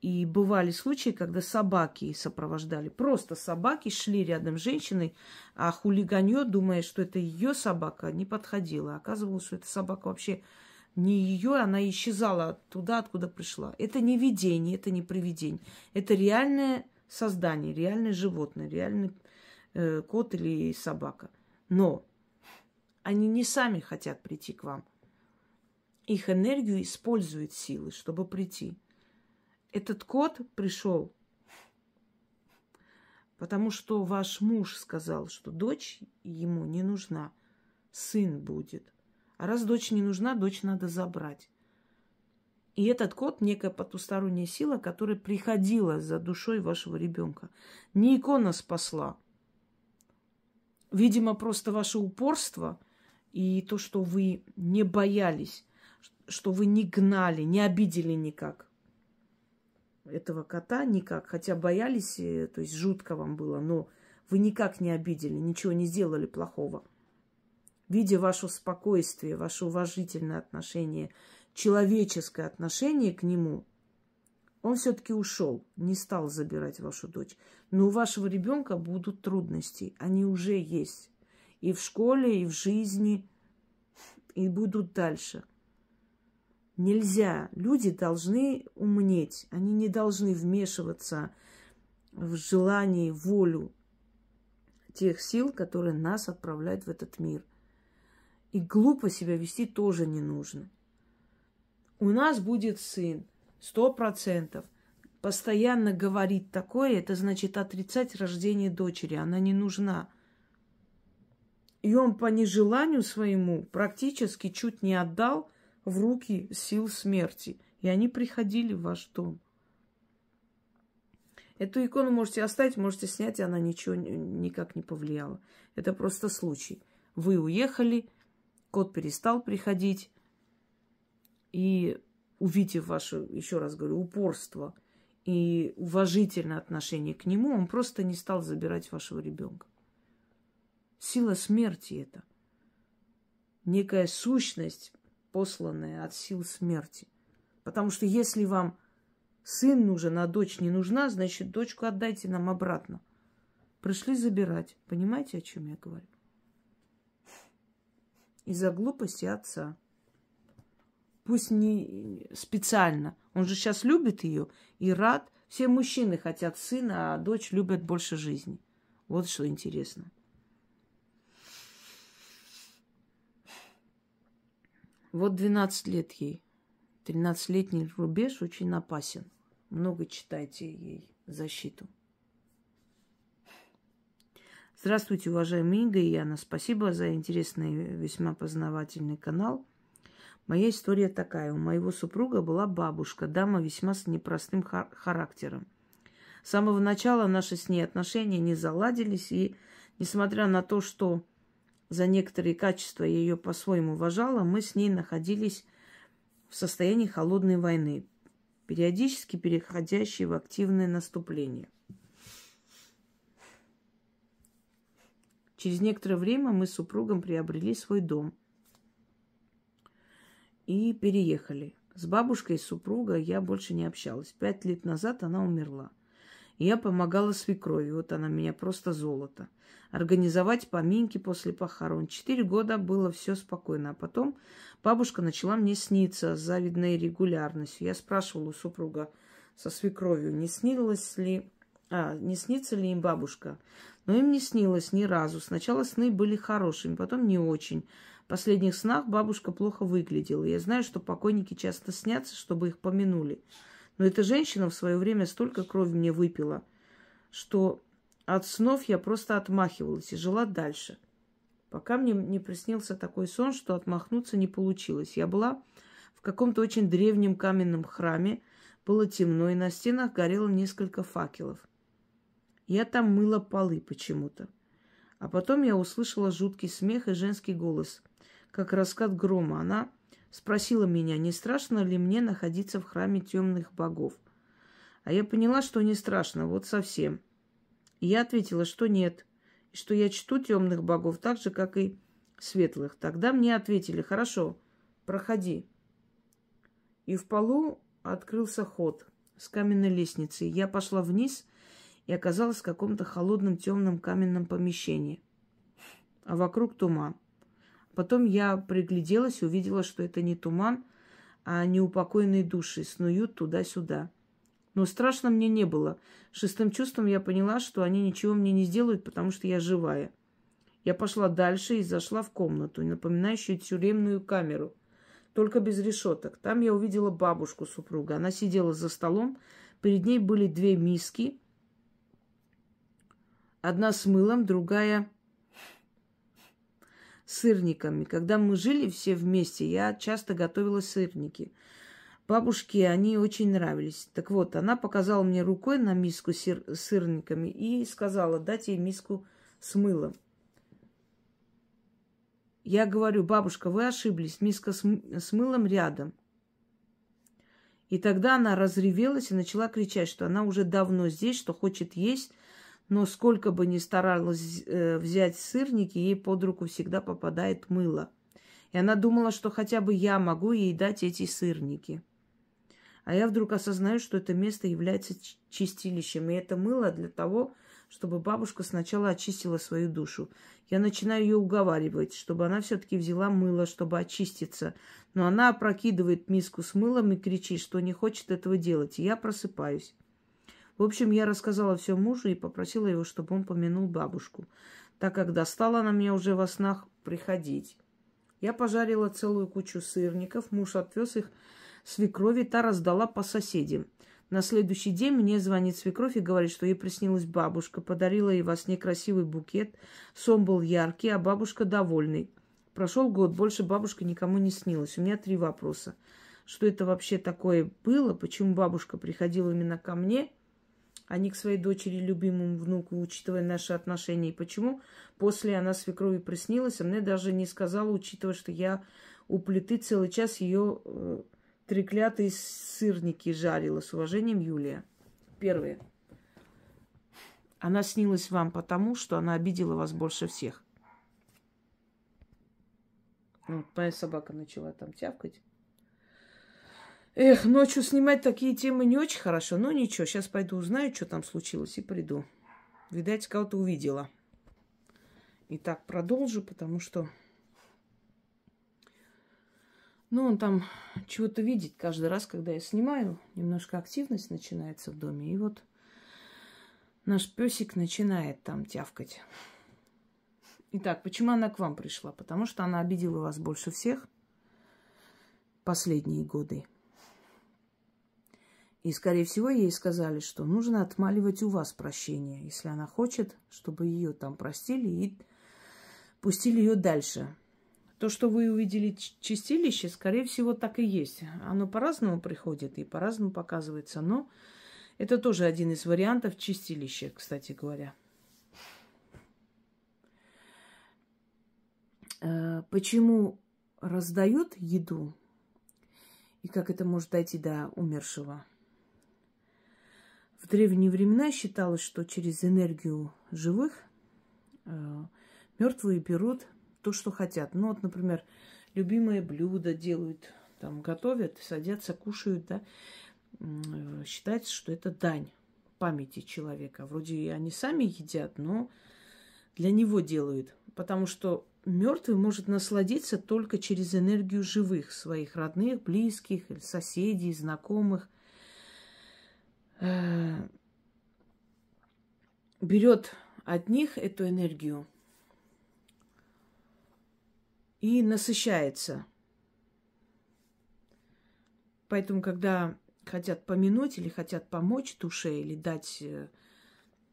[SPEAKER 1] И бывали случаи, когда собаки сопровождали. Просто собаки шли рядом с женщиной, а хулиганье, думая, что это ее собака, не подходила. Оказывалось, что эта собака вообще не ее, она исчезала туда, откуда пришла. Это не видение, это не привидение. Это реальная создание, реальное животное, реальный кот или собака. Но они не сами хотят прийти к вам. Их энергию используют силы, чтобы прийти. Этот кот пришел, потому что ваш муж сказал, что дочь ему не нужна, сын будет. А раз дочь не нужна, дочь надо забрать. И этот кот – некая потусторонняя сила, которая приходила за душой вашего ребенка. Не икона спасла. Видимо, просто ваше упорство и то, что вы не боялись, что вы не гнали, не обидели никак этого кота, никак. Хотя боялись, то есть жутко вам было, но вы никак не обидели, ничего не сделали плохого. Видя ваше спокойствие, ваше уважительное отношение, человеческое отношение к нему, он все-таки ушел, не стал забирать вашу дочь. Но у вашего ребенка будут трудности. Они уже есть. И в школе, и в жизни, и будут дальше. Нельзя. Люди должны умнеть. Они не должны вмешиваться в желание, в волю тех сил, которые нас отправляют в этот мир. И глупо себя вести тоже не нужно. У нас будет сын. 100%. Постоянно говорить такое, это значит отрицать рождение дочери. Она не нужна. И он по нежеланию своему практически чуть не отдал в руки сил смерти. И они приходили в ваш дом. Эту икону можете оставить, можете снять, и она ничего никак не повлияла. Это просто случай. Вы уехали, кот перестал приходить, и увидев ваше, еще раз говорю, упорство и уважительное отношение к нему, он просто не стал забирать вашего ребенка. Сила смерти это. Некая сущность, посланная от сил смерти. Потому что если вам сын нужен, а дочь не нужна, значит, дочку отдайте нам обратно. Пришли забирать. Понимаете, о чем я говорю? Из-за глупости отца. Пусть не специально. Он же сейчас любит ее и рад. Все мужчины хотят сына, а дочь любят больше жизни. Вот что интересно. Вот 12 лет ей. 13-летний рубеж очень опасен. Много читайте ей защиту. Здравствуйте, уважаемые Инга и Яна. Спасибо за интересный, весьма познавательный канал. Моя история такая. У моего супруга была бабушка, дама весьма с непростым характером. С самого начала наши с ней отношения не заладились, и несмотря на то, что за некоторые качества я ее по-своему уважала, мы с ней находились в состоянии холодной войны, периодически переходящей в активное наступление. Через некоторое время мы с супругом приобрели свой дом и переехали. С бабушкой супруга я больше не общалась. 5 лет назад она умерла. И я помогала свекрови. Вот она меня просто золото. Организовать поминки после похорон. 4 года было все спокойно. А потом бабушка начала мне сниться с завидной регулярностью. Я спрашивала у супруга со свекровью, не снится ли им бабушка. Но им не снилось ни разу. Сначала сны были хорошими, потом не очень. В последних снах бабушка плохо выглядела. Я знаю, что покойники часто снятся, чтобы их помянули. Но эта женщина в свое время столько крови мне выпила, что от снов я просто отмахивалась и жила дальше. Пока мне не приснился такой сон, что отмахнуться не получилось. Я была в каком-то очень древнем каменном храме. Было темно, и на стенах горело несколько факелов. Я там мыла полы почему-то. А потом я услышала жуткий смех и женский голос, как раскат грома. Она спросила меня, не страшно ли мне находиться в храме темных богов. А я поняла, что не страшно, вот совсем. И я ответила, что нет, и что я чту темных богов так же, как и светлых. Тогда мне ответили, хорошо, проходи. И в полу открылся ход с каменной лестницей. Я пошла вниз и оказалась в каком-то холодном темном каменном помещении. А вокруг туман. Потом я пригляделась и увидела, что это не туман, а неупокоенные души снуют туда-сюда. Но страшно мне не было. Шестым чувством я поняла, что они ничего мне не сделают, потому что я живая. Я пошла дальше и зашла в комнату, напоминающую тюремную камеру, только без решеток. Там я увидела бабушку супруга. Она сидела за столом, перед ней были две миски. Одна с мылом, другая с сырниками. Когда мы жили все вместе, я часто готовила сырники. Бабушке они очень нравились. Так вот, она показала мне рукой на миску с сырниками и сказала, дать ей миску с мылом. Я говорю, бабушка, вы ошиблись, миска с мылом рядом. И тогда она разревелась и начала кричать, что она уже давно здесь, что хочет есть, но сколько бы ни старалась взять сырники, ей под руку всегда попадает мыло. И она думала, что хотя бы я могу ей дать эти сырники. А я вдруг осознаю, что это место является чистилищем. И это мыло для того, чтобы бабушка сначала очистила свою душу. Я начинаю ее уговаривать, чтобы она все-таки взяла мыло, чтобы очиститься. Но она опрокидывает миску с мылом и кричит, что не хочет этого делать. И я просыпаюсь. В общем, я рассказала все мужу и попросила его, чтобы он помянул бабушку, так как достала она меня уже во снах приходить. Я пожарила целую кучу сырников, муж отвез их свекрови, та раздала по соседям. На следующий день мне звонит свекровь и говорит, что ей приснилась бабушка, подарила ей во сне красивый букет, сон был яркий, а бабушка довольный. Прошел год, больше бабушка никому не снилась. У меня 3 вопроса. Что это вообще такое было? Почему бабушка приходила именно ко мне, а не к своей дочери, любимому внуку, учитывая наши отношения? И почему после она свекрови приснилась, а мне даже не сказала, учитывая, что я у плиты целый час ее треклятые сырники жарила. С уважением, Юлия. Первое. Она снилась вам потому, что она обидела вас больше всех. Вот моя собака начала там тявкать. Эх, ночью снимать такие темы не очень хорошо, но ничего. Сейчас пойду узнаю, что там случилось, и приду. Видать, кого-то увидела. Итак, продолжу, потому что... Ну, он там чего-то видит каждый раз, когда я снимаю. Немножко активность начинается в доме. И вот наш песик начинает там тявкать. Итак, почему она к вам пришла? Потому что она обидела вас больше всех последние годы. И, скорее всего, ей сказали, что нужно отмаливать у вас прощение, если она хочет, чтобы ее там простили и пустили ее дальше. То, что вы увидели чистилище, скорее всего, так и есть. Оно по-разному приходит и по-разному показывается. Но это тоже один из вариантов чистилища, кстати говоря. Почему раздают еду и как это может дойти до умершего? В древние времена считалось, что через энергию живых мертвые берут то, что хотят. Ну, вот, например, любимое блюдо делают, там, готовят, садятся, кушают, да. Считается, что это дань памяти человека. Вроде и они сами едят, но для него делают. Потому что мертвый может насладиться только через энергию живых, своих родных, близких, соседей, знакомых. Берет от них эту энергию и насыщается. Поэтому, когда хотят помянуть или хотят помочь душе, или дать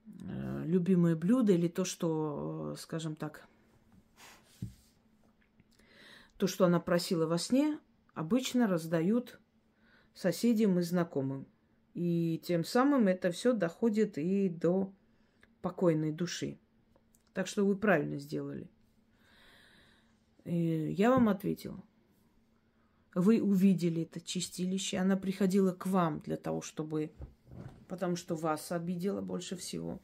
[SPEAKER 1] любимое блюдо, или то, что, скажем так, то, что она просила во сне, обычно раздают соседям и знакомым. И тем самым это все доходит и до покойной души. Так что вы правильно сделали. И я вам ответила. Вы увидели это чистилище. Она приходила к вам для того, чтобы... Потому что вас обидела больше всего.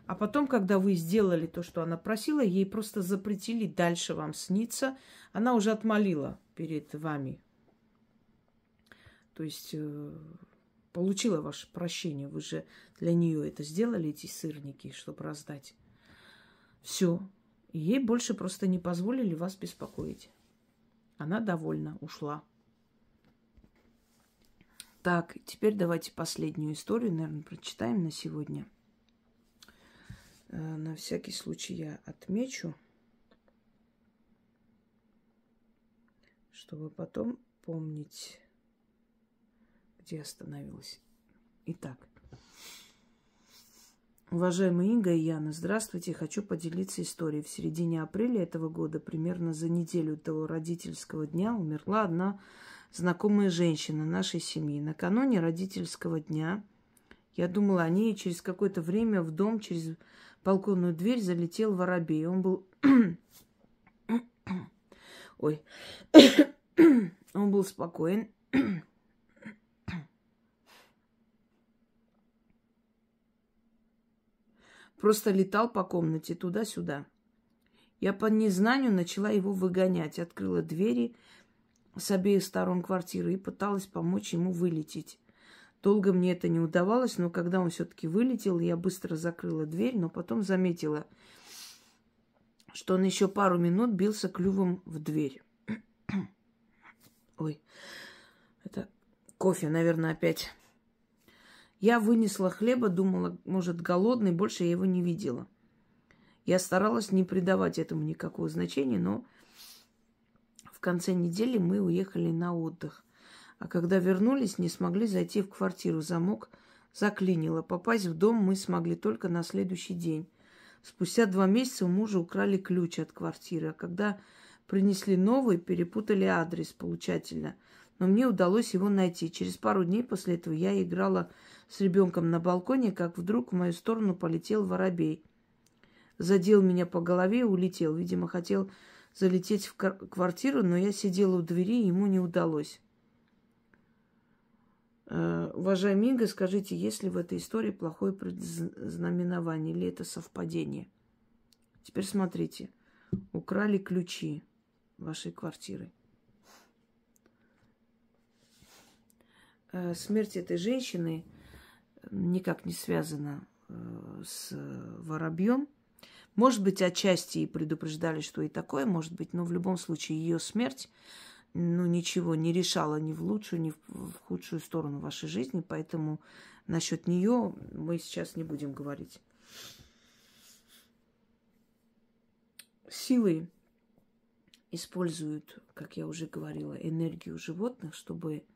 [SPEAKER 1] А потом, когда вы сделали то, что она просила, ей просто запретили дальше вам сниться. Она уже отмолила перед вами. То есть получила ваше прощение. Вы же для нее это сделали, эти сырники, чтобы раздать. Все. И ей больше просто не позволили вас беспокоить. Она довольна, ушла. Так, теперь давайте последнюю историю, наверное, прочитаем на сегодня. На всякий случай я отмечу, чтобы потом помнить, где остановилась. Итак. Уважаемые Инга и Яна, здравствуйте. Хочу поделиться историей. В середине апреля этого года, примерно за неделю до родительского дня, умерла одна знакомая женщина нашей семьи. Накануне родительского дня я думала о ней, и через какое-то время в дом через балконную дверь залетел воробей. Он был... Ой. Он был спокоен. Просто летал по комнате туда-сюда. Я по незнанию начала его выгонять. Открыла двери с обеих сторон квартиры и пыталась помочь ему вылететь. Долго мне это не удавалось, но когда он все-таки вылетел, я быстро закрыла дверь, но потом заметила, что он еще пару минут бился клювом в дверь. Ой, это кофе, наверное, опять. Я вынесла хлеба, думала, может, голодный, больше я его не видела. Я старалась не придавать этому никакого значения, но в конце недели мы уехали на отдых. А когда вернулись, не смогли зайти в квартиру. Замок заклинило. Попасть в дом мы смогли только на следующий день. Спустя 2 месяца у мужа украли ключ от квартиры. А когда принесли новый, перепутали адрес получателя. Но мне удалось его найти. Через пару дней после этого я играла с ребенком на балконе, как вдруг в мою сторону полетел воробей. Задел меня по голове и улетел. Видимо, хотел залететь в квартиру, но я сидела у двери, и ему не удалось. Уважаемый Инга, скажите, есть ли в этой истории плохое предзнаменование или это совпадение? Теперь смотрите. Украли ключи вашей квартиры. Смерть этой женщины никак не связана с воробьем. Может быть, отчасти и предупреждали, что и такое может быть, но в любом случае ее смерть, ничего не решала ни в лучшую, ни в худшую сторону вашей жизни, поэтому насчет нее мы сейчас не будем говорить. Силы используют, как я уже говорила, энергию животных, чтобы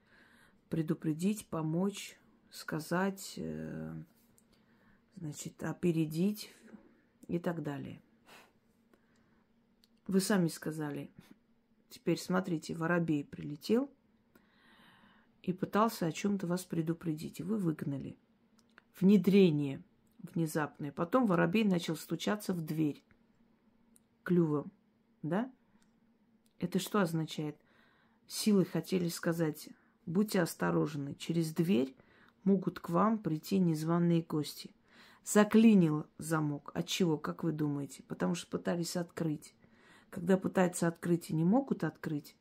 [SPEAKER 1] предупредить, помочь, сказать, опередить и так далее. Вы сами сказали. Теперь смотрите, воробей прилетел и пытался о чем-то вас предупредить, и вы выгнали. Внедрение внезапное. Потом воробей начал стучаться в дверь клювом, да? Это что означает? Силы хотели сказать: будьте осторожны, через дверь могут к вам прийти незваные гости. Заклинил замок. От чего, как вы думаете? Потому что пытались открыть. Когда пытаются открыть и не могут открыть,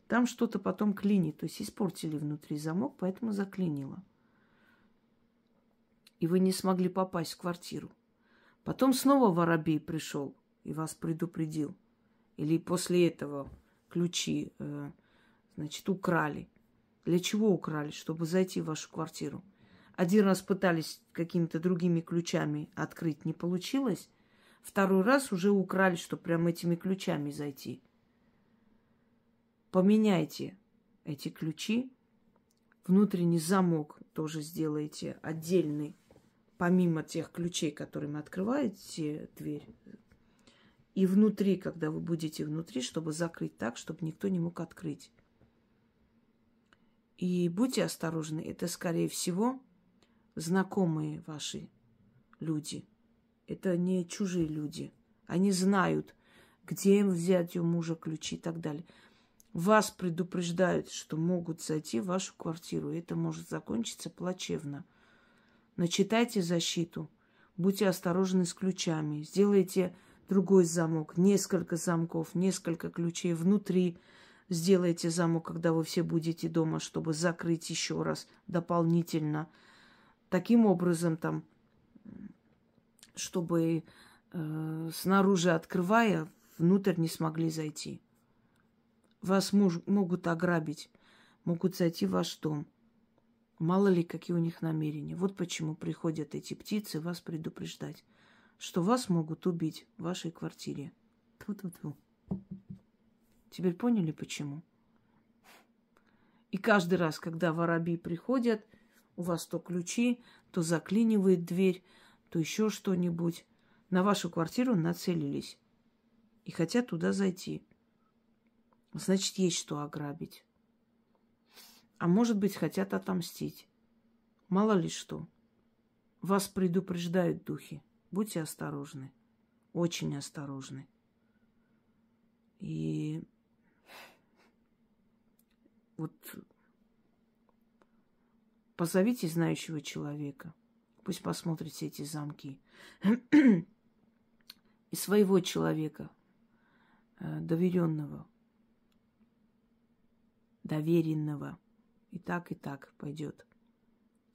[SPEAKER 1] там что-то потом клинит. То есть испортили внутри замок, поэтому заклинило. И вы не смогли попасть в квартиру. Потом снова воробей пришел и вас предупредил. Или после этого ключи, украли. Для чего украли? Чтобы зайти в вашу квартиру. Один раз пытались какими-то другими ключами открыть, не получилось. Второй раз уже украли, чтобы прям этими ключами зайти. Поменяйте эти ключи. Внутренний замок тоже сделайте отдельный, помимо тех ключей, которыми открываете дверь. И внутри, когда вы будете внутри, чтобы закрыть так, чтобы никто не мог открыть. И будьте осторожны, это, скорее всего, знакомые ваши люди. Это не чужие люди. Они знают, где им взять у мужа ключи и так далее. Вас предупреждают, что могут зайти в вашу квартиру. И это может закончиться плачевно. Начитайте защиту. Будьте осторожны с ключами. Сделайте другой замок. Несколько замков, несколько ключей внутри. Сделайте замок, когда вы все будете дома, чтобы закрыть еще раз дополнительно. Таким образом, чтобы снаружи открывая, внутрь не смогли зайти. Вас могут ограбить, могут зайти в ваш дом. Мало ли, какие у них намерения. Вот почему приходят эти птицы вас предупреждать, что вас могут убить в вашей квартире. Тьфу-тьфу-тьфу. Теперь поняли, почему? И каждый раз, когда воробьи приходят, у вас то ключи, то заклинивает дверь, то еще что-нибудь. На вашу квартиру нацелились и хотят туда зайти. Значит, есть что ограбить. А может быть, хотят отомстить. Мало ли что. Вас предупреждают духи. Будьте осторожны. Очень осторожны. И вот позовите знающего человека. Пусть посмотрит все эти замки. И своего человека, доверенного, доверенного. И так пойдет.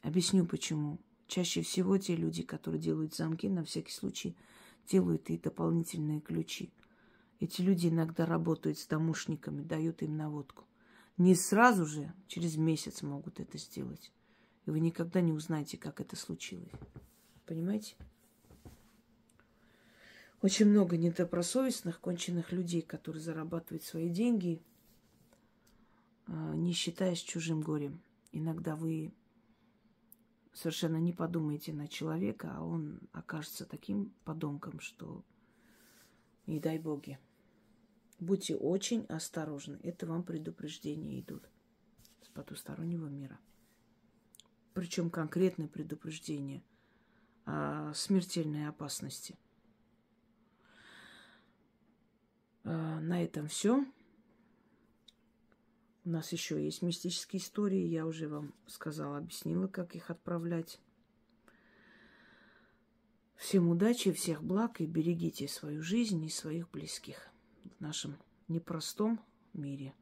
[SPEAKER 1] Объясню, почему. Чаще всего те люди, которые делают замки, на всякий случай делают и дополнительные ключи. Эти люди иногда работают с домушниками, дают им наводку. Не сразу же, через месяц могут это сделать. И вы никогда не узнаете, как это случилось. Понимаете? Очень много недобросовестных, конченых людей, которые зарабатывают свои деньги, не считаясь чужим горем. Иногда вы совершенно не подумаете на человека, а он окажется таким подонком, что не дай боги. Будьте очень осторожны. Это вам предупреждения идут с потустороннего мира. Причем конкретное предупреждение о смертельной опасности. На этом все. У нас еще есть мистические истории. Я уже вам сказала, объяснила, как их отправлять. Всем удачи, всех благ и берегите свою жизнь и своих близких в нашем непростом мире.